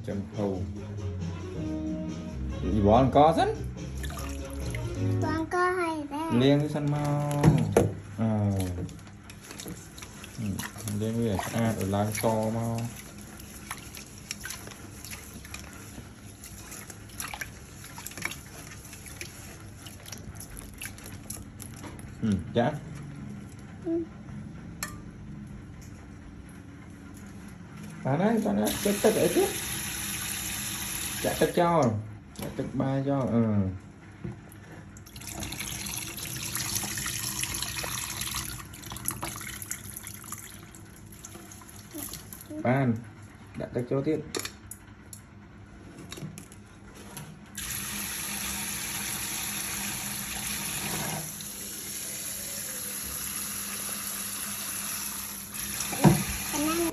chấm thầu gì bỏ có sẵn con có hay đấy liền cái sân mau liền cái để ở làng to mau chắc ta đấy cái tất để tiếp chả tất cho chả tất ba cho ban đã tất cho tiếp cái này